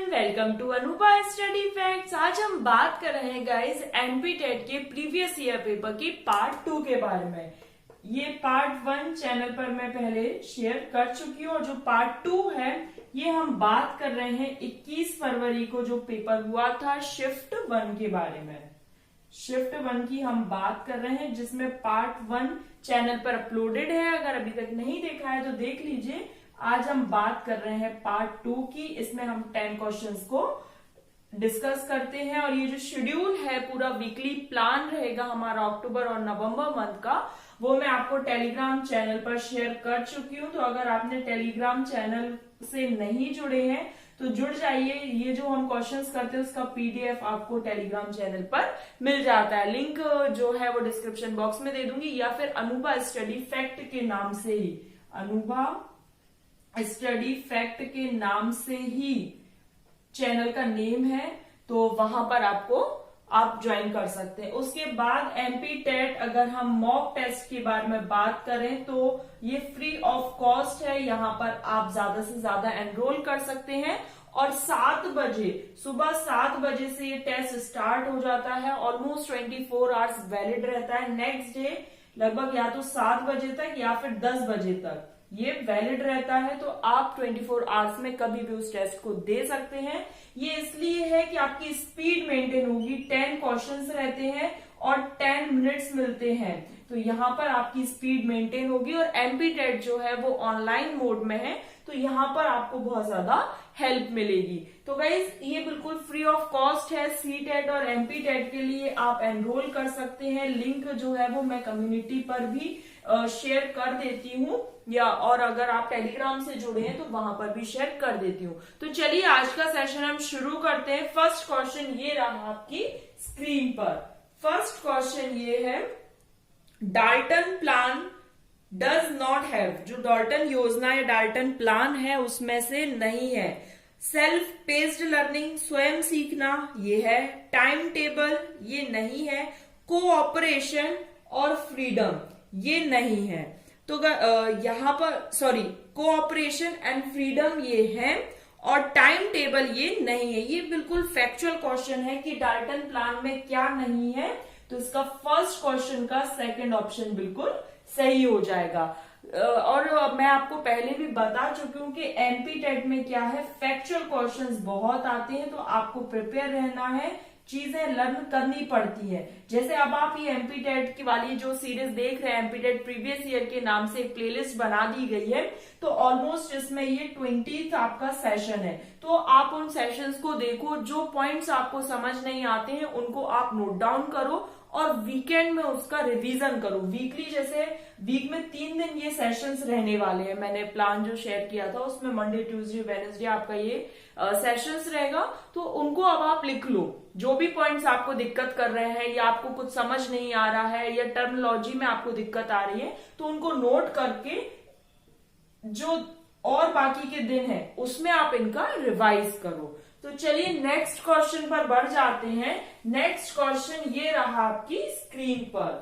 Welcome to Anubha study facts. आज हम बात कर रहे हैं गाइस एमपीटेट के प्रीवियस ईयर पेपर की पार्ट 2 के बारे में। ये पार्ट 1 चैनल पर मैं पहले शेयर कर चुकी हूँ और जो पार्ट 2 है ये हम बात कर रहे हैं 21 फरवरी को जो पेपर हुआ था शिफ्ट 1 के बारे में। शिफ्ट 1 की हम बात कर रहे हैं जिसमें पार्ट 1 चैनल पर अपलोडेड है। अगर अभी तक नहीं देखा है तो देख लीजिए। आज हम बात कर रहे हैं पार्ट 2 की। इसमें हम 10 क्वेश्चंस को डिस्कस करते हैं और ये जो शेड्यूल है पूरा वीकली प्लान रहेगा हमारा अक्टूबर और नवंबर मंथ का, वो मैं आपको टेलीग्राम चैनल पर शेयर कर चुकी हूँ। तो अगर आपने टेलीग्राम चैनल से नहीं जुड़े हैं तो जुड़ जाइए। ये जो हम क्वेश्चंस करते हैं उसका पीडीएफ आपको टेलीग्राम चैनल पर मिल जाता है। लिंक जो है वो डिस्क्रिप्शन बॉक्स में दे दूंगी या फिर अनुभा स्टडी फैक्ट के नाम से ही, अनुभा स्टडी फैक्ट के नाम से ही चैनल का नेम है, तो वहां पर आप ज्वाइन कर सकते हैं। उसके बाद एमपी टेट, अगर हम मॉक टेस्ट के बारे में बात करें तो ये फ्री ऑफ कॉस्ट है। यहाँ पर आप ज्यादा से ज्यादा एनरोल कर सकते हैं और 7 बजे, सुबह 7 बजे से ये टेस्ट स्टार्ट हो जाता है। ऑलमोस्ट 24 आवर्स वैलिड रहता है। नेक्स्ट डे लगभग या तो 7 बजे तक या फिर 10 बजे तक ये वैलिड रहता है। तो आप 24 आवर्स में कभी भी उस टेस्ट को दे सकते हैं। ये इसलिए है कि आपकी स्पीड मेंटेन होगी। 10 क्वेश्चंस रहते हैं और 10 मिनट्स मिलते हैं, तो यहाँ पर आपकी स्पीड मेंटेन होगी। और एमपी टेट जो है वो ऑनलाइन मोड में है, तो यहाँ पर आपको बहुत ज्यादा हेल्प मिलेगी। तो गाइज ये बिल्कुल फ्री ऑफ कॉस्ट है। सी टेट और एमपी टेट के लिए आप एनरोल कर सकते हैं। लिंक जो है वो मैं कम्युनिटी पर भी शेयर कर देती हूँ, या और अगर आप टेलीग्राम से जुड़े हैं तो वहां पर भी शेयर कर देती हूँ। तो चलिए आज का सेशन हम शुरू करते हैं। फर्स्ट क्वेश्चन ये रहा आपकी स्क्रीन पर। फर्स्ट क्वेश्चन ये है, Dalton plan does not have, जो डाल्टन योजना या डाल्टन प्लान है उसमें से नहीं है। सेल्फ पेस्ड लर्निंग, स्वयं सीखना, ये है। टाइम टेबल, ये नहीं है। कोऑपरेशन और फ्रीडम, ये नहीं है। तो यहाँ पर कोऑपरेशन एंड फ्रीडम ये है और टाइम टेबल ये नहीं है। ये बिल्कुल फैक्चुअल क्वेश्चन है कि डाल्टन प्लान में क्या नहीं है, तो इसका फर्स्ट क्वेश्चन का सेकंड ऑप्शन बिल्कुल सही हो जाएगा। और मैं आपको पहले भी बता चुकी हूँ कि एमपी टेट में क्या है, फैक्चुअल क्वेश्चंस बहुत आते हैं, तो आपको प्रिपेयर रहना है, चीजें लर्न करनी पड़ती है। जैसे अब आप ये एमपी टेट की वाली जो सीरीज देख रहे हैं, एमपी टेट प्रीवियस ईयर के नाम से एक प्लेलिस्ट बना दी गई है, तो ऑलमोस्ट इसमें ये 20th आपका सेशन है। तो आप उन सेशंस को देखो, जो पॉइंट्स आपको समझ नहीं आते हैं उनको आप नोट डाउन करो और वीकेंड में उसका रिवीजन करो। वीकली, जैसे वीक में 3 दिन ये सेशंस रहने वाले हैं। मैंने प्लान जो शेयर किया था उसमें मंडे, ट्यूसडे, वेडनेसडे आपका ये सेशंस रहेगा, तो उनको अब आप लिख लो। जो भी पॉइंट्स आपको दिक्कत कर रहे हैं या आपको कुछ समझ नहीं आ रहा है या टर्मिनोलॉजी में आपको दिक्कत आ रही है, तो उनको नोट करके जो और बाकी के दिन है उसमें आप इनका रिवाइज करो। तो चलिए नेक्स्ट क्वेश्चन पर बढ़ जाते हैं। नेक्स्ट क्वेश्चन ये रहा आपकी स्क्रीन पर।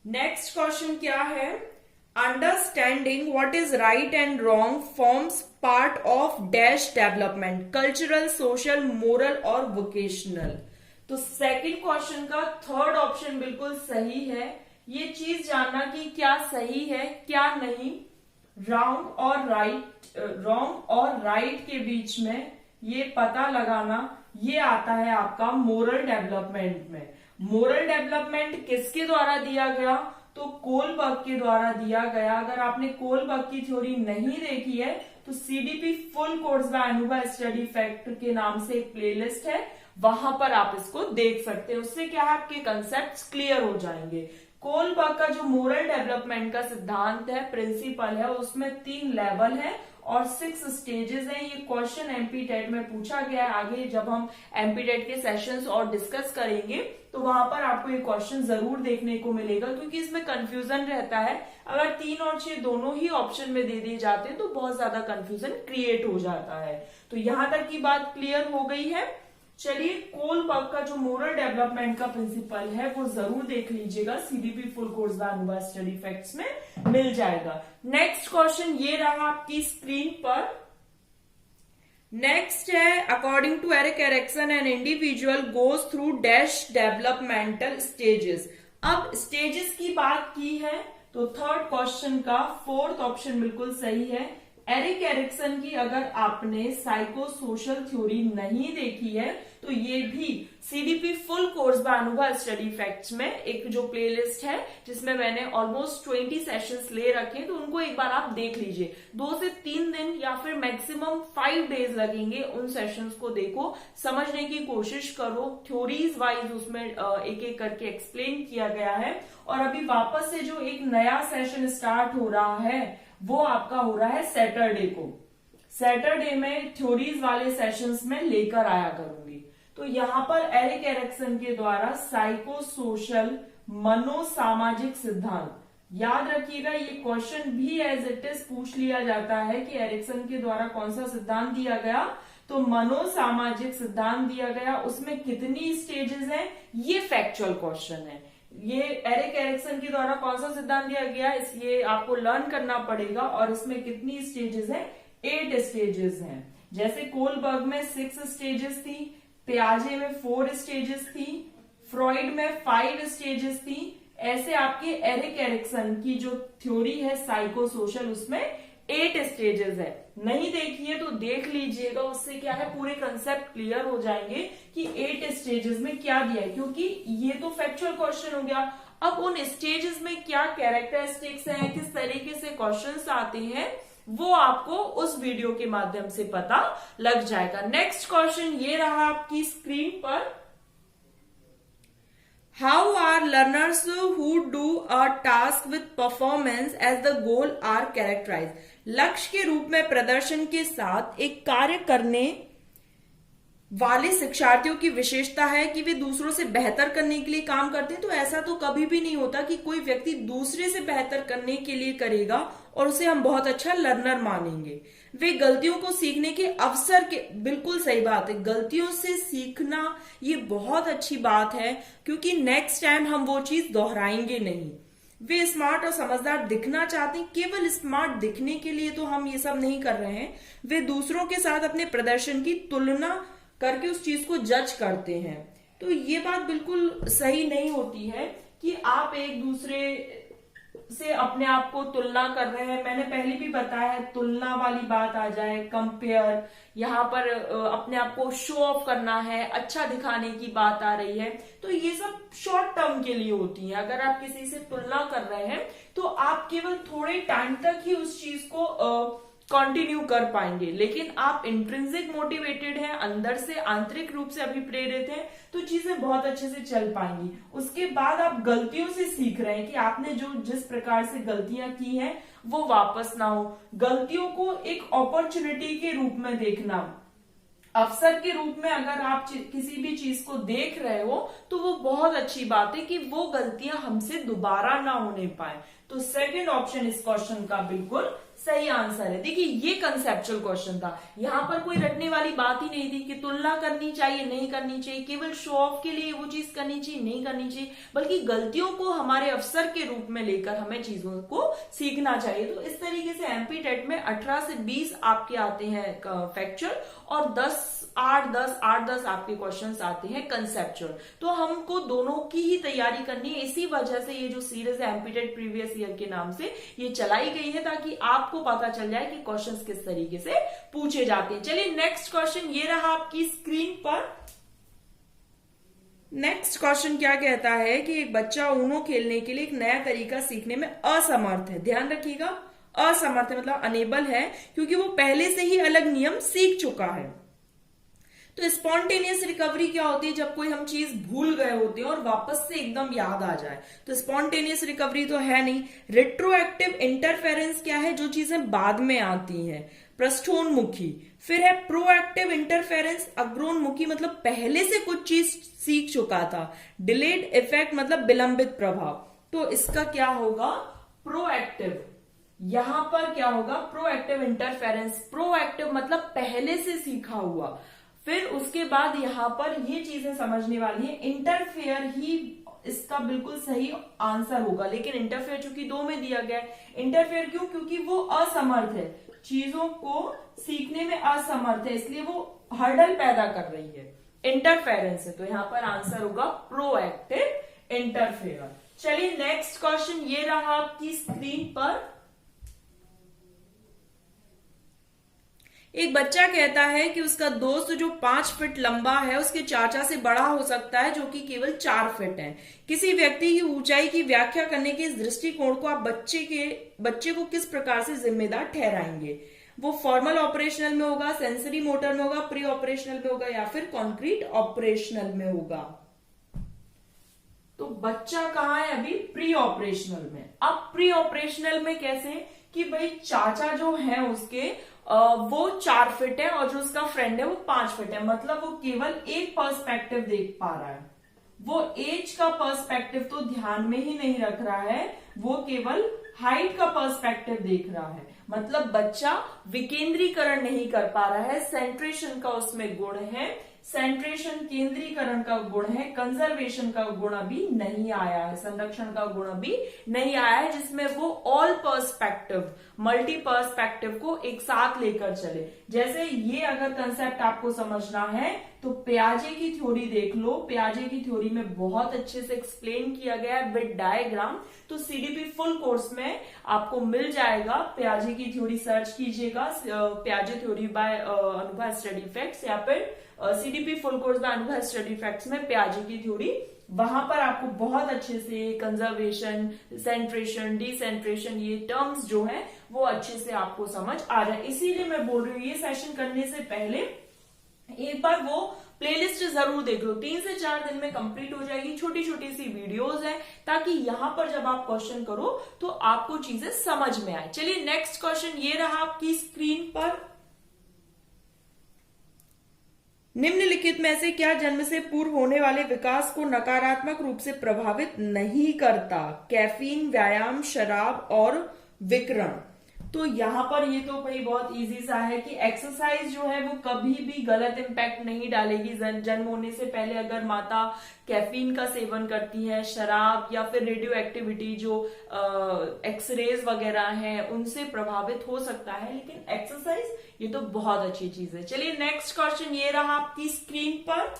नेक्स्ट क्वेश्चन क्या है, understanding what is right and wrong forms part of dash development, cultural, social, moral और वोकेशनल। तो सेकंड क्वेश्चन का थर्ड ऑप्शन बिल्कुल सही है। ये चीज जानना कि क्या सही है क्या नहीं, रॉन्ग और राइट के बीच में ये पता लगाना, ये आता है आपका मोरल डेवलपमेंट में। मोरल डेवलपमेंट किसके द्वारा दिया गया, तो कोलबर्ग के द्वारा दिया गया। अगर आपने कोलबर्ग की थ्योरी नहीं देखी है तो CDP full course by Anubha study fact के नाम से एक प्लेलिस्ट है, वहां पर आप इसको देख सकते हैं। उससे क्या है, आपके कंसेप्ट क्लियर हो जाएंगे। कोलबर्ग का जो मोरल डेवलपमेंट का सिद्धांत है, प्रिंसिपल है, उसमें 3 लेवल है और 6 स्टेजेस हैं। ये क्वेश्चन एमपी टेट में पूछा गया है। आगे जब हम एमपी टेट के सेशंस और डिस्कस करेंगे तो वहां पर आपको ये क्वेश्चन जरूर देखने को मिलेगा, क्योंकि इसमें कंफ्यूजन रहता है। अगर 3 और 6 दोनों ही ऑप्शन में दे दिए जाते हैं तो बहुत ज्यादा कंफ्यूजन क्रिएट हो जाता है। तो यहां तक की बात क्लियर हो गई है। चलिए कोलबर्ग का जो मोरल डेवलपमेंट का प्रिंसिपल है वो जरूर देख लीजिएगा, CDP full course by Anubha study facts में मिल जाएगा। नेक्स्ट क्वेश्चन ये रहा आपकी स्क्रीन पर। नेक्स्ट है according to Erik Erikson an individual goes through dash developmental stages. अब स्टेजेस की बात की है तो थर्ड क्वेश्चन का फोर्थ ऑप्शन बिल्कुल सही है। एरिक एरिक्सन की अगर आपने साइको सोशल थ्योरी नहीं देखी है तो ये भी सीडीपी फुल कोर्स बाय अनुभव स्टडी फैक्ट्स में एक जो प्लेलिस्ट है जिसमें मैंने ऑलमोस्ट 20 सेशंस ले रखे हैं, तो उनको एक बार आप देख लीजिए। 2 से 3 दिन या फिर मैक्सिमम 5 डेज लगेंगे उन सेशंस को देखो, समझने की कोशिश करो। थ्योरीज वाइज उसमें एक एक करके एक्सप्लेन किया गया है। और अभी वापस से जो एक नया सेशन स्टार्ट हो रहा है वो आपका हो रहा है सैटरडे को। सैटरडे में थ्योरीज वाले सेशंस में लेकर आया करूंगी। तो यहाँ पर एरिक एरिक्सन के द्वारा साइको सोशल मनोसामाजिक सिद्धांत, याद रखिएगा ये क्वेश्चन भी एज इट इज पूछ लिया जाता है कि एरिक्सन के द्वारा कौन सा सिद्धांत दिया गया, तो मनोसामाजिक सिद्धांत दिया गया। उसमें कितनी स्टेजेस हैं ये फैक्चुअल क्वेश्चन है। ये एरिक एरिक्सन के द्वारा कौन सा सिद्धांत दिया गया ये आपको लर्न करना पड़ेगा। और इसमें कितनी स्टेजेस हैं, 8 स्टेजेस हैं। जैसे कोलबर्ग में 6 स्टेजेस थी, पियाजे में 4 स्टेजेस थी, फ्रॉइड में 5 स्टेजेस थी। ऐसे आपके एरिक एरिक्सन की जो थ्योरी है साइको सोशल उसमें 8 स्टेजेस है। नहीं देखिए तो देख लीजिएगा, उससे क्या है पूरे कंसेप्ट क्लियर हो जाएंगे कि 8 स्टेजेस में क्या दिया है, क्योंकि ये तो फैक्चुअल क्वेश्चन हो गया। अब उन स्टेजेस में क्या कैरेक्टरिस्टिक्स हैं, किस तरीके से क्वेश्चंस आते हैं वो आपको उस वीडियो के माध्यम से पता लग जाएगा। नेक्स्ट क्वेश्चन ये रहा आपकी स्क्रीन पर। How are learners who do a task with performance as the goal are characterize. लक्ष्य के रूप में प्रदर्शन के साथ एक कार्य करने वाले शिक्षार्थियों की विशेषता है कि वे दूसरों से बेहतर करने के लिए काम करते हैं। तो ऐसा तो कभी भी नहीं होता कि कोई व्यक्ति दूसरे से बेहतर करने के लिए करेगा और उसे हम बहुत अच्छा लर्नर मानेंगे। वे गलतियों को सीखने के अवसर के, बिल्कुल सही बात है, गलतियों से सीखना ये बहुत अच्छी बात है, क्योंकि नेक्स्ट टाइम हम वो चीज दोहराएंगे नहीं। वे स्मार्ट और समझदार दिखना चाहते हैं, केवल स्मार्ट दिखने के लिए तो हम ये सब नहीं कर रहे हैं। वे दूसरों के साथ अपने प्रदर्शन की तुलना करके उस चीज को जज करते हैं। तो ये बात बिल्कुल सही नहीं होती है कि आप एक दूसरे से अपने आप को तुलना कर रहे हैं। मैंने पहले भी बताया है, तुलना वाली बात आ जाए, कंपेयर, यहाँ पर अपने आप को शो ऑफ करना है, अच्छा दिखाने की बात आ रही है, तो ये सब शॉर्ट टर्म के लिए होती है। अगर आप किसी से तुलना कर रहे हैं तो आप केवल थोड़े टाइम तक ही उस चीज को कंटिन्यू कर पाएंगे। लेकिन आप इंट्रिंसिक मोटिवेटेड हैं, अंदर से आंतरिक रूप से अभिप्रेरित हैं, तो चीजें बहुत अच्छे से चल पाएंगी। उसके बाद आप गलतियों से सीख रहे हैं कि आपने जो जिस प्रकार से गलतियां की हैं वो वापस ना हो। गलतियों को एक अपॉर्चुनिटी के रूप में देखना, अवसर के रूप में अगर आप किसी भी चीज को देख रहे हो तो वो बहुत अच्छी बात है कि वो गलतियां हमसे दोबारा ना होने पाए। तो सेकंड ऑप्शन इस क्वेश्चन का बिल्कुल सही आंसर है। देखिए ये कंसेप्चुअल क्वेश्चन था, यहाँ पर कोई रटने वाली बात ही नहीं थी कि तुलना करनी चाहिए नहीं करनी चाहिए, केवल शो ऑफ के लिए वो चीज करनी चाहिए नहीं करनी चाहिए, बल्कि गलतियों को हमारे अवसर के रूप में लेकर हमें चीजों को सीखना चाहिए। तो इस तरीके से एमपी टेट में 18 से 20 आपके आते हैं फैक्चुअल और 8-10 आपके क्वेश्चंस आते हैं कंसेप्चुअल। तो हमको दोनों की ही तैयारी करनी है। इसी वजह से ये जो सीरीज है एमपी टेट प्रीवियस ईयर के नाम से ये चलाई गई है, ताकि आपको पता चल जाए कि क्वेश्चंस किस तरीके से पूछे जाते हैं। चलिए नेक्स्ट क्वेश्चन ये रहा आपकी स्क्रीन पर। नेक्स्ट क्वेश्चन क्या कहता है कि एक बच्चा ऊनो खेलने के लिए एक नया तरीका सीखने में असमर्थ है। ध्यान रखिएगा, असमर्थ है मतलब अनेबल है, क्योंकि वो पहले से ही अलग नियम सीख चुका है। तो स्पॉन्टेनियस रिकवरी क्या होती है, जब कोई हम चीज भूल गए होते हैं और वापस से एकदम याद आ जाए, तो स्पॉन्टेनियस रिकवरी तो है नहीं। रेट्रोएक्टिव इंटरफेरेंस क्या है, जो चीजें बाद में आती हैं, पृष्ठोन्मुखी। फिर है प्रोएक्टिव इंटरफेरेंस, अग्रोन्मुखी मतलब पहले से कुछ चीज सीख चुका था। डिलेड इफेक्ट मतलब विलंबित प्रभाव। तो इसका क्या होगा, प्रोएक्टिव। यहां पर क्या होगा, प्रोएक्टिव इंटरफेरेंस। प्रोएक्टिव मतलब पहले से सीखा हुआ। फिर उसके बाद यहां पर ये चीजें समझने वाली है, इंटरफेयर ही इसका बिल्कुल सही आंसर होगा। लेकिन इंटरफेयर चूंकि 2 में दिया गया है, इंटरफेयर क्यों, क्योंकि वो असमर्थ है। चीजों को सीखने में असमर्थ है, इसलिए वो हर्डल पैदा कर रही है, इंटरफेरेंस है। तो यहाँ पर आंसर होगा प्रोएक्टिव इंटरफेयर। चलिए नेक्स्ट क्वेश्चन ये रहा आपकी स्क्रीन पर। एक बच्चा कहता है कि उसका दोस्त जो 5 फीट लंबा है उसके चाचा से बड़ा हो सकता है जो कि केवल 4 फीट है। किसी व्यक्ति की ऊंचाई की व्याख्या करने के इस दृष्टिकोण को आप बच्चे को किस प्रकार से जिम्मेदार ठहराएंगे? वो फॉर्मल ऑपरेशनल में होगा, सेंसरी मोटर में होगा, प्री ऑपरेशनल में होगा या फिर कॉन्क्रीट ऑपरेशनल में होगा? तो बच्चा कहाँ है अभी? प्री ऑपरेशनल में। अब प्री ऑपरेशनल में कैसे कि भाई चाचा जो है उसके वो 4 फीट है और जो उसका फ्रेंड है वो 5 फीट है, मतलब वो केवल एक पर्सपेक्टिव देख पा रहा है, वो एज का पर्सपेक्टिव तो ध्यान में ही नहीं रख रहा है, वो केवल हाइट का पर्सपेक्टिव देख रहा है। मतलब बच्चा विकेंद्रीकरण नहीं कर पा रहा है, सेंट्रेशन का उसमें गुण है, सेंट्रेशन केंद्रीकरण का गुण है, कंजर्वेशन का गुण अभी नहीं आया है, संरक्षण का गुण अभी नहीं आया है, जिसमें वो ऑल पर्सपेक्टिव, मल्टी पर्सपेक्टिव को एक साथ लेकर चले। जैसे ये अगर कंसेप्ट आपको समझना है तो पियाजे की थ्योरी देख लो। पियाजे की थ्योरी में बहुत अच्छे से एक्सप्लेन किया गया है विद डायग्राम, तो सीडीपी फुल कोर्स में आपको मिल जाएगा। पियाजे की थ्योरी सर्च कीजिएगा, पियाजे थ्योरी बाय अनुभव स्टडी फैक्ट्स, या फिर सीडीपी फुल कोर्स बाय अनुभव स्टडी फैक्ट्स में पियाजे की थ्योरी, वहां पर आपको बहुत अच्छे से कंजर्वेशन, सेंट्रेशन, डिसेंट्रेशन, ये टर्म्स जो है वो अच्छे से आपको समझ आ जाए। इसीलिए मैं बोल रही हूँ ये सेशन करने से पहले एक बार वो प्लेलिस्ट जरूर देख लो, 3 से 4 दिन में कंप्लीट हो जाएगी, छोटी छोटी सी वीडियोस है, ताकि यहां पर जब आप क्वेश्चन करो तो आपको चीजें समझ में आए। चलिए नेक्स्ट क्वेश्चन ये रहा आपकी स्क्रीन पर। निम्नलिखित में से क्या जन्म से पूर्व होने वाले विकास को नकारात्मक रूप से प्रभावित नहीं करता? कैफीन, व्यायाम, शराब और विकिरण। तो यहाँ पर ये तो भाई बहुत इजी सा है कि एक्सरसाइज जो है वो कभी भी गलत इम्पैक्ट नहीं डालेगी। जन्म होने से पहले अगर माता कैफीन का सेवन करती है, शराब या फिर रेडियो एक्टिविटी जो एक्सरेज वगैरह हैं उनसे प्रभावित हो सकता है, लेकिन एक्सरसाइज ये तो बहुत अच्छी चीज है। चलिए नेक्स्ट क्वेश्चन ये रहा आपकी स्क्रीन पर।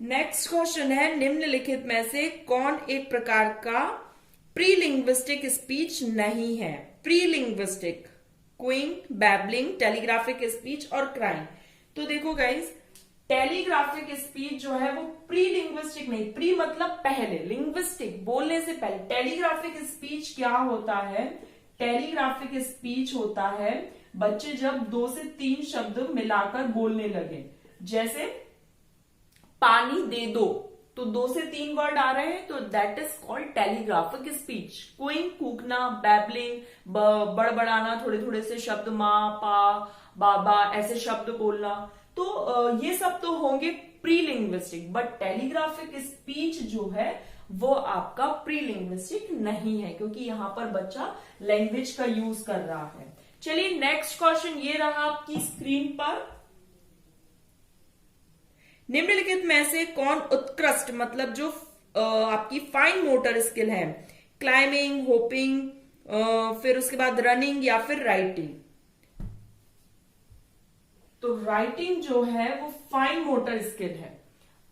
नेक्स्ट क्वेश्चन है निम्नलिखित में से कौन एक प्रकार का प्रीलिंग्विस्टिक स्पीच नहीं है? प्रीलिंग्विस्टिक, क्विंग, बैबलिंग, टेलीग्राफिक स्पीच और क्राइम। तो देखो गाइस, टेलीग्राफिक स्पीच जो है वो प्रीलिंग्विस्टिक नहीं, प्री मतलब पहले, लिंग्विस्टिक बोलने से पहले। टेलीग्राफिक स्पीच क्या होता है? टेलीग्राफिक स्पीच होता है बच्चे जब 2 से 3 शब्द मिलाकर बोलने लगे, जैसे पानी दे दो, तो 2 से 3 वर्ड आ रहे हैं, तो that is called telegraphic speech. Cooing कूकना, बैबलिंग बड़बड़ाना, थोड़े थोड़े से शब्द, माँ, पा, बाबा, ऐसे शब्द बोलना, तो ये सब तो होंगे प्रीलिंग्विस्टिक। बट टेलीग्राफिक स्पीच जो है वो आपका प्रीलिंग्विस्टिक नहीं है, क्योंकि यहां पर बच्चा लैंग्वेज का यूज कर रहा है। चलिए नेक्स्ट क्वेश्चन ये रहा आपकी स्क्रीन पर। निम्नलिखित में से कौन उत्कृष्ट, मतलब जो आपकी फाइन मोटर स्किल है, क्लाइंबिंग, होपिंग, फिर उसके बाद रनिंग या फिर राइटिंग? तो राइटिंग जो है वो फाइन मोटर स्किल है।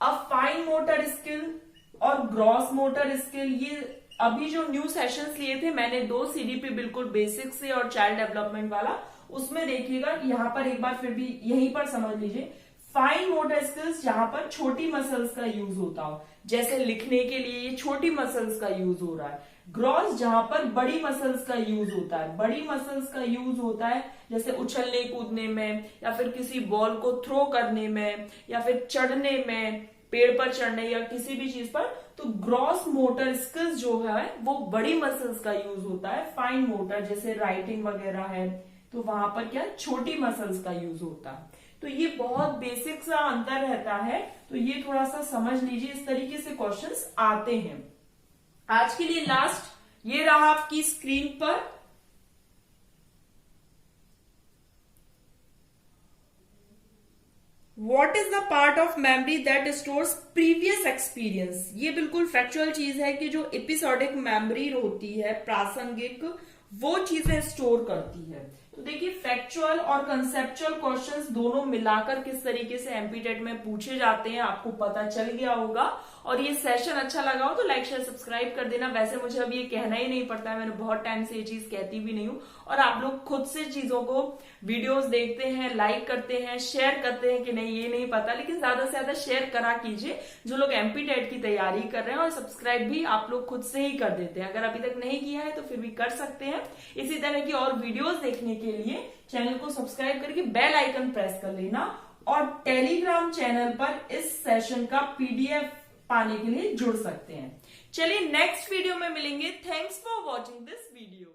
अब फाइन मोटर स्किल और ग्रॉस मोटर स्किल, ये अभी जो न्यू सेशंस लिए थे मैंने 2 सीडीपी बिल्कुल बेसिक से और चाइल्ड डेवलपमेंट वाला, उसमें देखिएगा यहाँ पर एक बार फिर भी यहीं पर समझ लीजिए। फाइन मोटर स्किल्स जहां पर छोटी मसल्स का यूज होता हो, जैसे लिखने के लिए ये छोटी मसल्स का यूज हो रहा है। ग्रॉस जहां पर बड़ी मसल्स का यूज होता है, बड़ी मसल्स का यूज होता है जैसे उछलने कूदने में, या फिर किसी बॉल को थ्रो करने में, या फिर चढ़ने में, पेड़ पर चढ़ने या किसी भी चीज पर। तो ग्रॉस मोटर स्किल्स जो है वो बड़ी मसल्स का यूज होता है। फाइन मोटर जैसे राइटिंग वगैरह है तो वहां पर क्या छोटी मसल्स का यूज होता है। तो ये बहुत बेसिक सा अंतर रहता है, तो ये थोड़ा सा समझ लीजिए, इस तरीके से क्वेश्चंस आते हैं। आज के लिए लास्ट ये रहा आपकी स्क्रीन पर। What is the part of memory that stores previous experience? ये बिल्कुल फैक्चुअल चीज है कि जो एपिसोडिक मेमोरी होती है, प्रासंगिक वो चीजें स्टोर करती है। तो देखिए फैक्चुअल और कंसेप्चुअल क्वेश्चंस दोनों मिलाकर किस तरीके से एमपीटेट में पूछे जाते हैं आपको पता चल गया होगा। और ये सेशन अच्छा लगा हो तो लाइक शेयर सब्सक्राइब कर देना। वैसे मुझे अब ये कहना ही नहीं पड़ता है, मैंने बहुत टाइम से ये चीज कहती भी नहीं हूँ, और आप लोग खुद से चीजों को वीडियोस देखते हैं, लाइक करते हैं, शेयर करते हैं कि नहीं ये नहीं पता, लेकिन ज्यादा से ज्यादा शेयर करा कीजिए जो लोग एमपीटेट की तैयारी कर रहे हैं, और सब्सक्राइब भी आप लोग खुद से ही कर देते हैं। अगर अभी तक नहीं किया है तो फिर भी कर सकते हैं। इसी तरह की और वीडियोस देखने के लिए चैनल को सब्सक्राइब करके बेल आइकन प्रेस कर लेना, और टेलीग्राम चैनल पर इस सेशन का पीडीएफ पाने के लिए जुड़ सकते हैं। चलिए नेक्स्ट वीडियो में मिलेंगे। Thanks for watching this video.